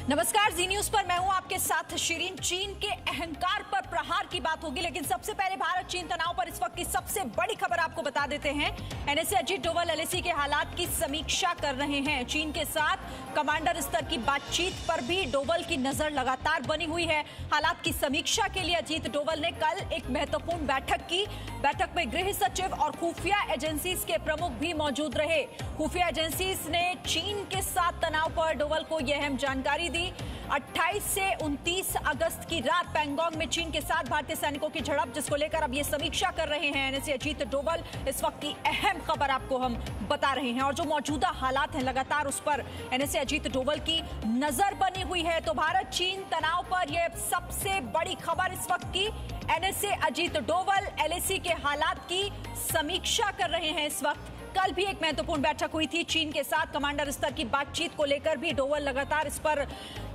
नमस्कार, जी न्यूज पर मैं हूं आपके साथ शिरीन। चीन के अहंकार पर प्रहार की बात होगी, लेकिन सबसे पहले भारत चीन तनाव पर इस वक्त की सबसे बड़ी खबर आपको बता देते हैं। एनएसए अजीत डोभाल एलएसी के हालात की समीक्षा कर रहे हैं। चीन के साथ कमांडर स्तर की बातचीत पर भी डोभाल की नजर लगातार बनी हुई है। हालात की समीक्षा के लिए अजीत डोभाल ने कल एक महत्वपूर्ण बैठक की। बैठक में गृह सचिव और खुफिया एजेंसीज के प्रमुख भी मौजूद रहे। खुफिया एजेंसीज ने चीन के साथ तनाव पर डोभाल को यह अहम जानकारी दी। 28 से 29 अगस्त की रात पैंगोंग में चीन के साथ भारतीय सैनिकों की झड़प, जिसको लेकर अब ये समीक्षा कर रहे हैं एनएसए अजीत डोभाल। इस वक्त की अहम खबर आपको हम बता रहे हैं और जो मौजूदा हालात हैं लगातार उस पर एनएसए अजीत डोभाल की नजर बनी हुई है। तो भारत चीन तनाव पर यह सबसे बड़ी खबर इस वक्त की। एनएसए अजीत डोभाल एलएसी के हालात की समीक्षा कर रहे हैं इस वक्त। कल भी एक महत्वपूर्ण बैठक हुई थी चीन के साथ कमांडर स्तर की बातचीत को लेकर भी डोभाल लगातार इस पर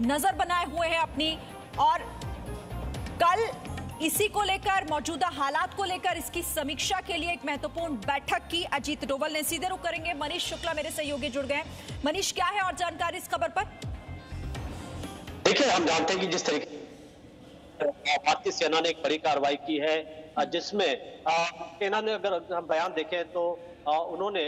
नजर बनाए हुए हैं अपनी, और कल इसी को लेकर मौजूदा हालात को लेकर इसकी समीक्षा के लिए एक महत्वपूर्ण बैठक की अजीत डोभाल ने। सीधे रुख करेंगे, मनीष शुक्ला मेरे सहयोगी जुड़ गए। मनीष, क्या है और जानकारी इस खबर पर? देखिए, हम जानते हैं कि जिस तरीके भारतीय सेना ने एक बड़ी कार्रवाई की है, जिसमें सेना ने, अगर हम बयान देखें तो उन्होंने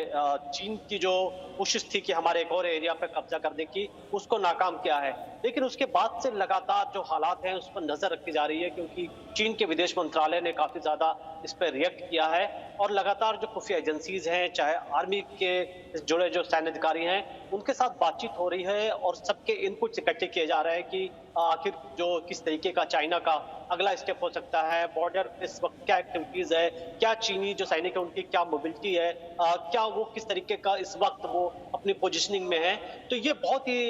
चीन की जो कोशिश थी कि हमारे एक और एरिया पर कब्जा करने की, उसको नाकाम किया है। लेकिन उसके बाद से लगातार जो हालात हैं उस पर नजर रखी जा रही है, क्योंकि चीन के विदेश मंत्रालय ने काफी ज्यादा इस पर रिएक्ट किया है और लगातार जो खुफिया एजेंसीज हैं, चाहे आर्मी के जुड़े जो सैन्य अधिकारी हैं, उनके साथ बातचीत हो रही है और सबके इनपुट इकट्ठे किए जा रहे हैं कि आखिर जो किस तरीके का चाइना का अगला स्टेप हो सकता है, बॉर्डर इस वक्त क्या एक्टिविटीज है, क्या चीनी जो सैनिक है उनकी क्या मोबिलिटी है, क्या वो किस तरीके का इस वक्त वो अपनी पोजीशनिंग में है। तो ये बहुत ही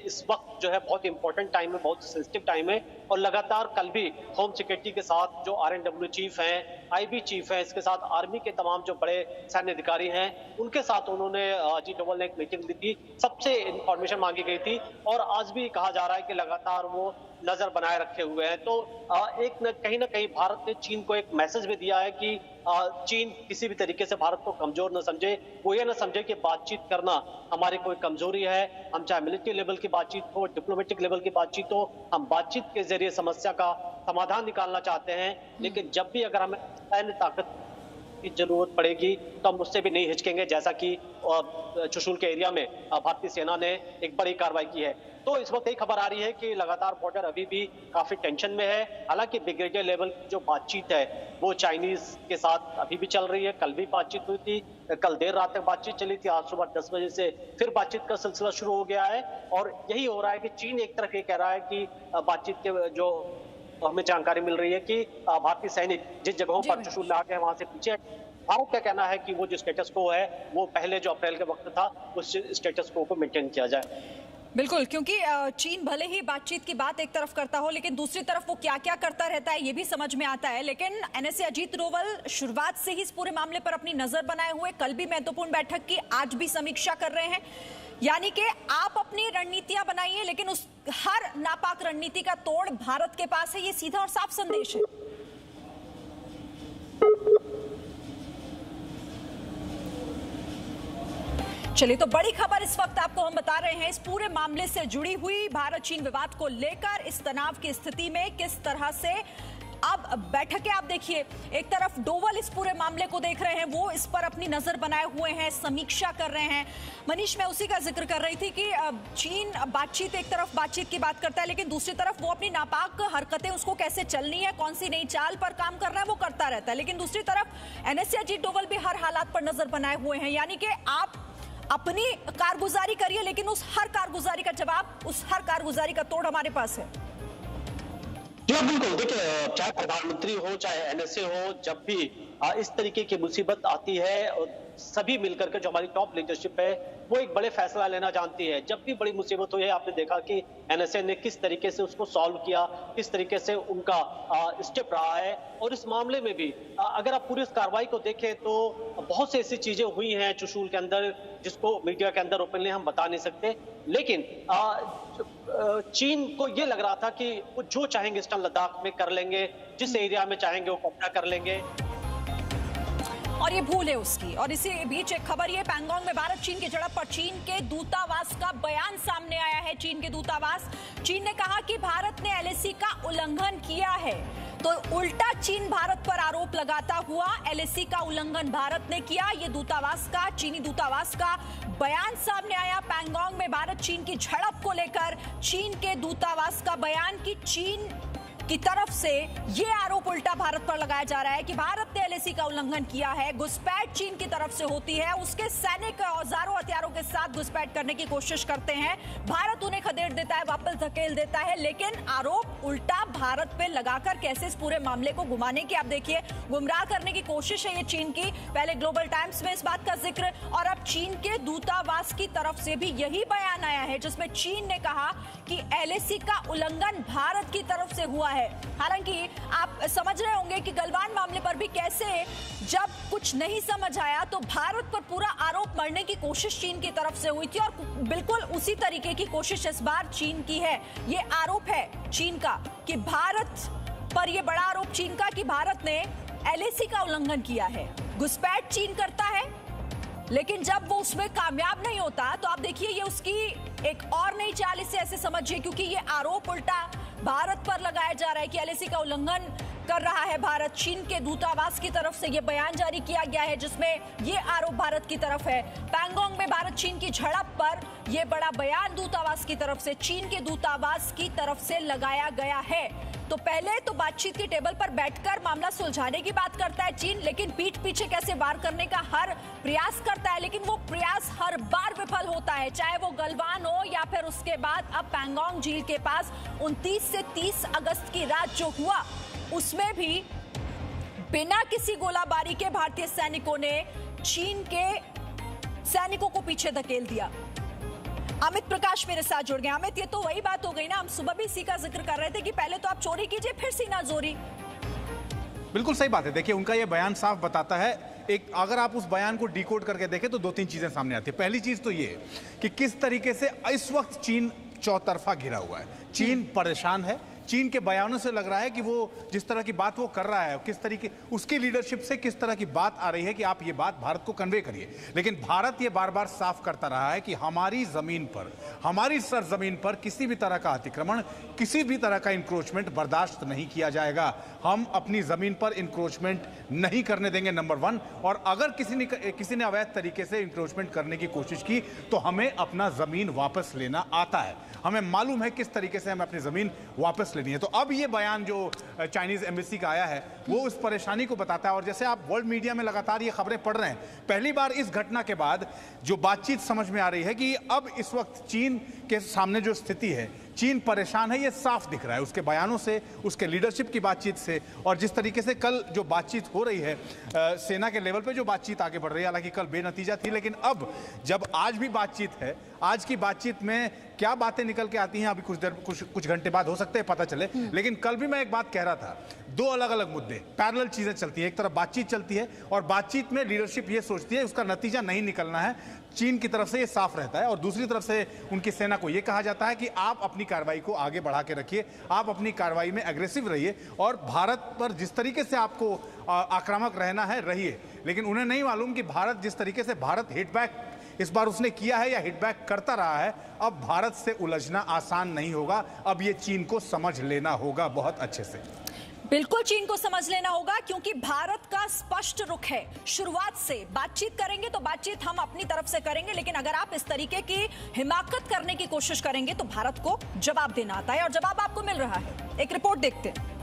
इस वक्त जो है बहुत इंपॉर्टेंट टाइम है, बहुत सेंसिटिव टाइम है। और लगातार कल भी होम सिक्योरिटी के साथ जो RNW चीफ हैं, IB चीफ हैं, इसके साथ आर्मी के तमाम जो बड़े सैन्य अधिकारी हैं, उनके साथ उन्होंने अजीत डोभाल ने एक मीटिंग ली थी। सबसे इंफॉर्मेशन मांगी गई थी और आज भी कहा जा रहा है कि लगातार वो नजर बनाए रखे हुए हैं। तो कहीं ना कहीं भारत ने चीन को एक मैसेज भी दिया है कि चीन किसी भी तरीके से भारत को कमजोर न समझे, वो ये न समझे कि बातचीत करना हमारी कोई कमजोरी है। हम चाहे मिलिट्री लेवल की बातचीत हो, डिप्लोमेटिक लेवल की बातचीत हो, हम बातचीत के जरिए समस्या का समाधान निकालना चाहते हैं। लेकिन जब भी अगर हमें सैन्य ताकत की जरूरत पड़ेगी तो हम उससे भी नहीं हिचकेंगे, जैसा कि चुशूल के एरिया में भारतीय सेना ने एक बड़ी कार्रवाई की है। तो इस वक्त यही खबर आ रही है कि लगातार बॉर्डर अभी भी काफी टेंशन में है। हालांकि ब्रिगेडियर लेवल की जो बातचीत है वो चाइनीज के साथ अभी भी चल रही है। कल भी बातचीत हुई थी, कल देर रात तक बातचीत चली थी, आज सुबह 10 बजे से फिर बातचीत का सिलसिला शुरू हो गया है। और यही हो रहा है कि चीन एक तरफ ये कह रहा है कि बातचीत के जो हमें जानकारी मिल रही है कि भारतीय सैनिक जिस जगहों पर चुशूल में आ गए वहां से पीछे। भारत का कहना है कि वो जो स्टेटस को है वो पहले जो अप्रैल के वक्त था उस स्टेटस को मेंटेन किया जाए। बिल्कुल, क्योंकि चीन भले ही बातचीत की बात एक तरफ करता हो, लेकिन दूसरी तरफ वो क्या क्या करता रहता है ये भी समझ में आता है। लेकिन एनएसए अजीत डोभाल शुरुआत से ही इस पूरे मामले पर अपनी नजर बनाए हुए, कल भी महत्वपूर्ण बैठक की, आज भी समीक्षा कर रहे हैं। यानी कि आप अपनी रणनीतियां बनाइए, लेकिन उस हर नापाक रणनीति का तोड़ भारत के पास है, ये सीधा और साफ संदेश है। चलिए, तो बड़ी खबर इस वक्त आपको हम बता रहे हैं इस पूरे मामले से जुड़ी हुई, भारत चीन विवाद को लेकर इस तनाव की स्थिति में किस तरह से अब बैठकें आप देखिए। एक तरफ डोभाल इस पूरे मामले को देख रहे हैं, वो इस पर अपनी नजर बनाए हुए हैं, समीक्षा कर रहे हैं। मनीष, मैं उसी का जिक्र कर रही थी कि चीन बातचीत, एक तरफ बातचीत की बात करता है, लेकिन दूसरी तरफ वो अपनी नापाक हरकतें, उसको कैसे चलनी है, कौन सी नई चाल पर काम करना है, वो करता रहता है। लेकिन दूसरी तरफ एनएसए अजीत डोभाल भी हर हालात पर नजर बनाए हुए हैं। यानी कि आप अपनी कारगुजारी करिए, लेकिन उस हर कारगुजारी का जवाब, उस हर कारगुजारी का तोड़ हमारे पास है। जी बिल्कुल, देखिए, चाहे प्रधानमंत्री हो चाहे एनएसए हो, जब भी इस तरीके की मुसीबत आती है और सभी मिलकर के जो हमारी टॉप लीडरशिप है वो एक बड़े फैसला लेना जानती है। जब भी बड़ी मुसीबत हुई है, आपने देखा कि एनएसए ने किस तरीके से उसको सॉल्व किया, किस तरीके से उनका स्टेप रहा है। और इस मामले में भी अगर आप पूरी इस कार्रवाई को देखें तो बहुत सी ऐसी चीजें हुई हैं चुशूल के अंदर जिसको मीडिया के अंदर ओपनली हम बता नहीं सकते। लेकिन चीन को ये लग रहा था कि वो जो चाहेंगे ईस्टर्न लद्दाख में कर लेंगे, जिस एरिया में चाहेंगे वो कब्जा कर लेंगे। और ये भूल है उसकी। और इसी बीच एक खबर ये, पैंगोंग में भारत चीन की झड़प पर चीन के दूतावास का बयान सामने आया है। चीन के दूतावास, चीन ने कहा कि भारत ने एलएसी का उल्लंघन किया है, तो उल्टा चीन भारत पर आरोप लगाता हुआ एलएसी का उल्लंघन भारत ने किया। ये दूतावास का, चीनी दूतावास का बयान सामने आया। पैंगोंग में भारत चीन की झड़प को लेकर चीन के दूतावास का बयान कि चीन की तरफ से ये आरोप उल्टा भारत पर लगाया जा रहा है कि भारत ने एलएसी का उल्लंघन किया है। घुसपैठ चीन की तरफ से होती है, उसके सैनिक औजारों हथियारों के साथ घुसपैठ करने की कोशिश करते हैं, भारत उन्हें खदेड़ देता है, वापस धकेल देता है, लेकिन आरोप उल्टा भारत पे लगाकर कैसे इस पूरे मामले को घुमाने की, आप देखिए, गुमराह करने की कोशिश है ये चीन की। पहले ग्लोबल टाइम्स में इस बात का जिक्र, और अब चीन के दूतावास की तरफ से भी यही बयान आया है जिसमें चीन ने कहा कि एलएसी का उल्लंघन भारत की तरफ से हुआ है। हालांकि आप समझ रहे होंगे कि गलवान मामले पर भी कैसे जब कुछ नहीं समझ आया तो भारत पर पूरा आरोप मढ़ने की कोशिश चीन की तरफ से हुई थी, और बिल्कुल उसी तरीके की कोशिश इस बार चीन की है। ये आरोप है चीन का कि भारत पर, यह बड़ा आरोप चीन का कि भारत ने एलएसी का उल्लंघन किया है। घुसपैठ चीन करता है, लेकिन जब वो उसमें कामयाब नहीं होता तो आप देखिए ये उसकी एक और नई चाल, इसे ऐसे समझिए, क्योंकि ये आरोप उल्टा भारत पर लगाया जा रहा है कि एलएसी का उल्लंघन कर रहा है भारत। चीन के दूतावास की तरफ से ये बयान जारी किया गया है जिसमें ये आरोप भारत की तरफ है। पैंगोंग में भारत चीन की झड़प पर यह बड़ा बयान दूतावास की तरफ से, चीन के दूतावास की तरफ से लगाया गया है। तो पहले तो बातचीत की टेबल पर बैठकर मामला सुलझाने की बात करता है चीन, लेकिन पीठ पीछे कैसे वार करने का हर प्रयास करता है, लेकिन वो प्रयास हर बार विफल होता है, चाहे वो गलवान हो या फिर उसके बाद अब पैंगोंग झील के पास 29 से 30 अगस्त की रात जो हुआ, उसमें भी बिना किसी गोलाबारी के भारतीय सैनिकों ने चीन के सैनिकों को पीछे धकेल दिया। अमित प्रकाश मेरे साथ जुड़ गए। अमित, ये तो वही बात हो गई ना, हम सुबह भी इसी का जिक्र कर रहे थे कि पहले तो आप चोरी कीजिए, फिर सीना जोरी। बिल्कुल सही बात है। देखिए, उनका ये बयान साफ बताता है, एक अगर आप उस बयान को डिकोड करके देखें तो दो तीन चीजें सामने आती है। पहली चीज तो ये कि किस तरीके से इस वक्त चीन चौतरफा घिरा हुआ है, चीन परेशान है। चीन के बयानों से लग रहा है कि वो जिस तरह की बात वो कर रहा है, किस तरीके उसकी लीडरशिप से किस तरह की बात आ रही है कि आप ये बात भारत को कन्वे करिए, लेकिन भारत ये बार बार साफ करता रहा है कि हमारी जमीन पर, हमारी सरजमीन पर किसी भी तरह का अतिक्रमण, किसी भी तरह का इंक्रोचमेंट बर्दाश्त नहीं किया जाएगा। हम अपनी जमीन पर इंक्रोचमेंट नहीं करने देंगे, नंबर वन। और अगर किसी ने अवैध तरीके से इंक्रोचमेंट करने की कोशिश की तो हमें अपना जमीन वापस लेना आता है, हमें मालूम है किस तरीके से हमें अपनी जमीन वापस लेनी है। तो अब ये बयान जो चाइनीज एम्बेसी का आया है वो उस परेशानी को बताता है। और जैसे आप वर्ल्ड मीडिया में लगातार ये खबरें पढ़ रहे हैं, पहली बार इस घटना के बाद जो बातचीत समझ में आ रही है कि अब इस वक्त चीन के सामने जो स्थिति है, चीन परेशान है, ये साफ दिख रहा है उसके बयानों से, उसके लीडरशिप की बातचीत से, और जिस तरीके से कल जो बातचीत हो रही है सेना के लेवल पे जो बातचीत आगे बढ़ रही है, हालांकि कल बेनतीजा थी, लेकिन अब जब आज भी बातचीत है, आज की बातचीत में क्या बातें निकल के आती हैं अभी कुछ घंटे बाद हो सकते हैं पता चले। लेकिन कल भी मैं एक बात कह रहा था, दो अलग अलग मुद्दे, पैरेलल चीजें चलती हैं। एक तरफ बातचीत चलती है और बातचीत में लीडरशिप ये सोचती है उसका नतीजा नहीं निकलना है, चीन की तरफ से ये साफ रहता है, और दूसरी तरफ से उनकी सेना को यह कहा जाता है कि आप अपनी कार्रवाई को आगे बढ़ा के रखिए, आप अपनी कार्रवाई में एग्रेसिव रहिए और भारत पर जिस तरीके से आपको आक्रामक रहना है रहिए। लेकिन उन्हें नहीं मालूम कि भारत जिस तरीके से भारत हिटबैक इस बार उसने किया है या हिटबैक करता रहा है, अब भारत से उलझना आसान नहीं होगा। अब ये चीन को समझ लेना होगा बहुत अच्छे से। बिल्कुल चीन को समझ लेना होगा, क्योंकि भारत का स्पष्ट रुख है शुरुआत से, बातचीत करेंगे तो बातचीत हम अपनी तरफ से करेंगे, लेकिन अगर आप इस तरीके की हिमाकत करने की कोशिश करेंगे तो भारत को जवाब देना आता है, और जवाब आपको मिल रहा है। एक रिपोर्ट देखते हैं।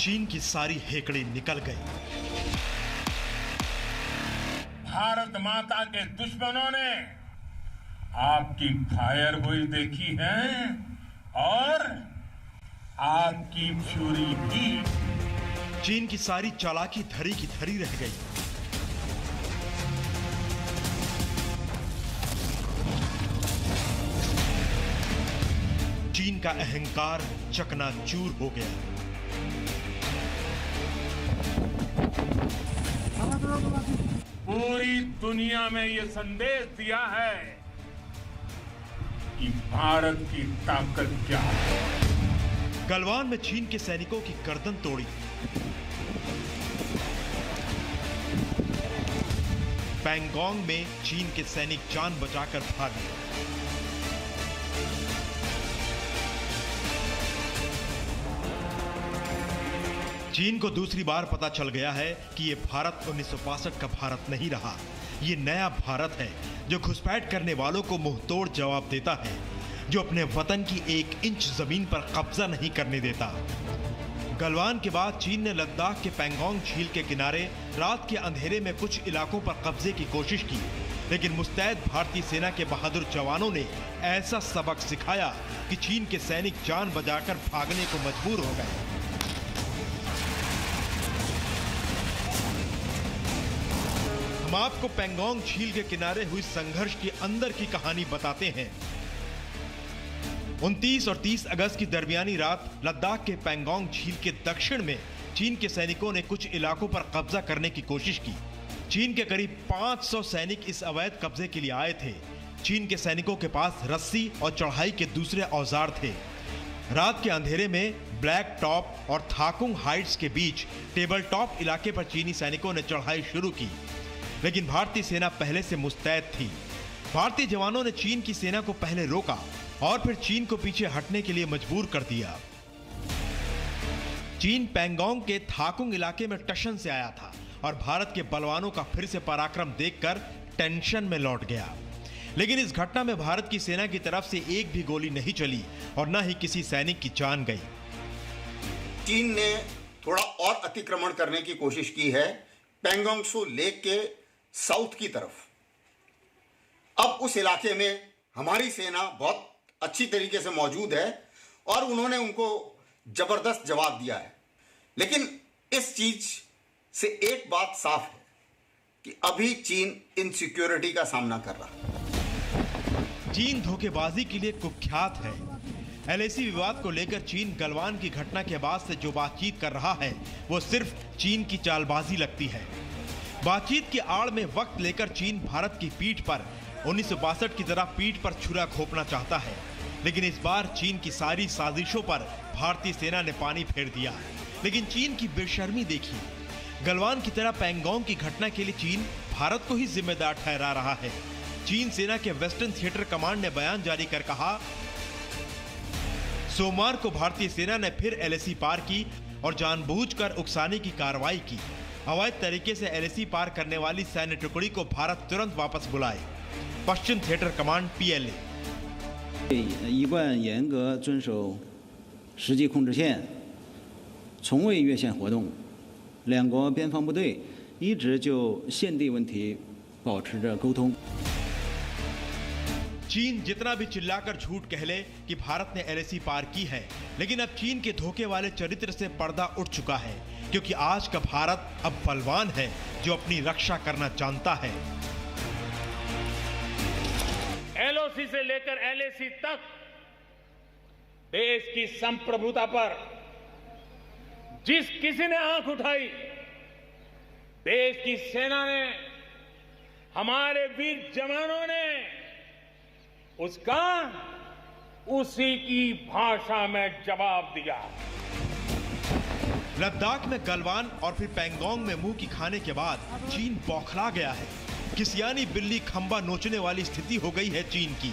चीन की सारी हेकड़ी निकल गई। भारत माता के दुश्मनों ने आपकी फायर हुई देखी है और आपकी फ्यूरी भी। चीन की सारी चालाकी धरी की धरी रह गई। चीन का अहंकार चकनाचूर हो गया। पूरी दुनिया में ये संदेश दिया है कि भारत की ताकत क्या है। गलवान में चीन के सैनिकों की गर्दन तोड़ी, पैंगोंग में चीन के सैनिक जान बचाकर भागे। चीन को दूसरी बार पता चल गया है कि यह भारत 1962 का भारत नहीं रहा। ये नया भारत है जो घुसपैठ करने वालों को मुंहतोड़ जवाब देता है, जो अपने वतन की 1 इंच जमीन पर कब्जा नहीं करने देता। गलवान के बाद चीन ने लद्दाख के पैंगोंग झील के किनारे रात के अंधेरे में कुछ इलाकों पर कब्जे की कोशिश की, लेकिन मुस्तैद भारतीय सेना के बहादुर जवानों ने ऐसा सबक सिखाया कि चीन के सैनिक जान बचाकर भागने को मजबूर हो गए। हम आपको पैंगोंग झील के किनारे हुई संघर्ष के अंदर की कहानी बताते हैं। 29 और 30 अगस्त की दरमियानी रात लद्दाख के पैंगोंग झील के दक्षिण में चीन के सैनिकों ने कुछ इलाकों पर कब्जा करने की कोशिश की। चीन के करीब 500 सैनिक इस अवैध कब्जे के लिए आए थे। चीन के सैनिकों के पास रस्सी और चढ़ाई के दूसरे औजार थे। रात के अंधेरे में ब्लैक टॉप और थाकुंग हाइट्स के बीच टेबल टॉप इलाके पर चीनी सैनिकों ने चढ़ाई शुरू की, लेकिन भारतीय सेना पहले से मुस्तैद थी। भारतीय जवानों ने चीन की सेना को पहले रोका और फिर चीन को पीछे हटने के लिए मजबूर कर दिया। चीन पैंगोंग के थाकुंग इलाके में टशन से आया था और भारत के बलवानों का फिर से पराक्रम देखकर टेंशन में लौट गया। लेकिन इस घटना में भारत की सेना की तरफ से एक भी गोली नहीं चली और न ही किसी सैनिक की जान गई। चीन ने थोड़ा और अतिक्रमण करने की कोशिश की है पैंगोंग त्सू लेक के साउथ की तरफ। अब उस इलाके में हमारी सेना बहुत अच्छी तरीके से मौजूद है और उन्होंने उनको जबरदस्त जवाब दिया है। लेकिन इस चीज से एक बात साफ है कि अभी चीन इनसिक्योरिटी का सामना कर रहा है। चीन धोखेबाजी के लिए कुख्यात है। एलएसी विवाद को लेकर चीन गलवान की घटना के बाद से जो बातचीत कर रहा है वो सिर्फ चीन की चालबाजी लगती है। बातचीत की आड़ में वक्त लेकर चीन भारत की पीठ पर 1962 की तरह पीठ पर छुरा घोंपना चाहता है, लेकिन इस बार चीन की सारी साजिशों पर भारतीय सेना ने पानी फेर दिया। लेकिन चीन की बेशर्मी देखिए। गलवान की तरह पैंगोंग की घटना के लिए चीन भारत को ही जिम्मेदार ठहरा रहा है। चीन सेना के वेस्टर्न थिएटर कमांड ने बयान जारी कर कहा, सोमवार को भारतीय सेना ने फिर एलएसी पार की और जानबूझकर उकसाने की कार्रवाई की। अवैध तरीके से एलएसी पार करने वाली सैन्य टुकड़ी को भारत तुरंत वापस बुलाए। पश्चिम थिएटर कमांड PLA 一贯严格遵守实际控制线，从未越线活动。两国边防部队一直就现地问题保持着沟通。 चीन जितना भी चिल्लाकर झूठ कह ले कि भारत ने एलएसी पार की है, लेकिन अब चीन के धोखे वाले चरित्र से पर्दा उठ चुका है, क्योंकि आज का भारत अब बलवान है जो अपनी रक्षा करना जानता है। एलओसी से लेकर एलएसी तक देश की संप्रभुता पर जिस किसी ने आंख उठाई, देश की सेना ने, हमारे वीर जवानों ने उसका उसी की भाषा में जवाब दिया। लद्दाख में गलवान और फिर पैंगोंग में मुंह की खाने के बाद चीन बौखला गया है। किसियानी बिल्ली खंबा नोचने वाली स्थिति हो गई है चीन की।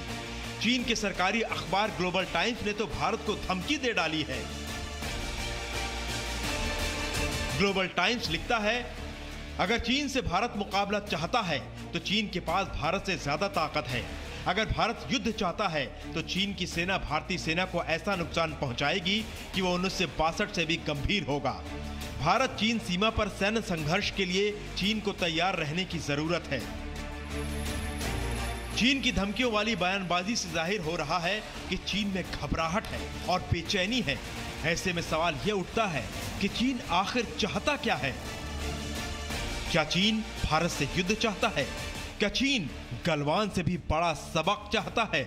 चीन के सरकारी अखबार ग्लोबल टाइम्स ने तो भारत को धमकी दे डाली है। ग्लोबल टाइम्स लिखता है, अगर चीन से भारत मुकाबला चाहता है तो चीन के पास भारत से ज्यादा ताकत है। अगर भारत युद्ध चाहता है तो चीन की सेना भारतीय सेना को ऐसा नुकसान पहुंचाएगी कि वो 1962 से भी गंभीर होगा। भारत चीन सीमा पर सैन्य संघर्ष के लिए चीन को तैयार रहने की जरूरत है। चीन की धमकियों वाली बयानबाजी से जाहिर हो रहा है कि चीन में घबराहट है और बेचैनी है। ऐसे में सवाल यह उठता है कि चीन आखिर चाहता क्या है? क्या चीन भारत से युद्ध चाहता है? क्या चीन गलवान से भी बड़ा सबक चाहता है?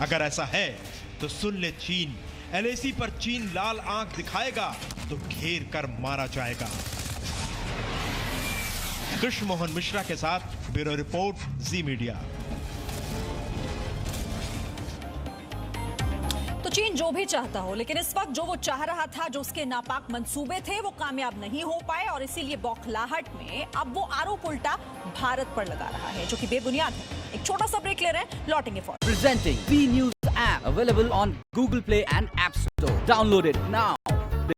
अगर ऐसा है तो सुन ले चीन, एलएसी पर चीन लाल आंख दिखाएगा तो घेर कर मारा जाएगा। कृष्ण मोहन मिश्रा के साथ ब्यूरो रिपोर्ट, जी मीडिया। तो चीन जो भी चाहता हो, लेकिन इस वक्त जो वो चाह रहा था, जो उसके नापाक मंसूबे थे, वो कामयाब नहीं हो पाए और इसीलिए बौखलाहट में अब वो आरोप उल्टा भारत पर लगा रहा है, जो कि बेबुनियाद है। एक छोटा सा ब्रेक ले रहे हैं, लौटेंगे फौरन। Presenting V News app available on Google Play and App Store. Download it now.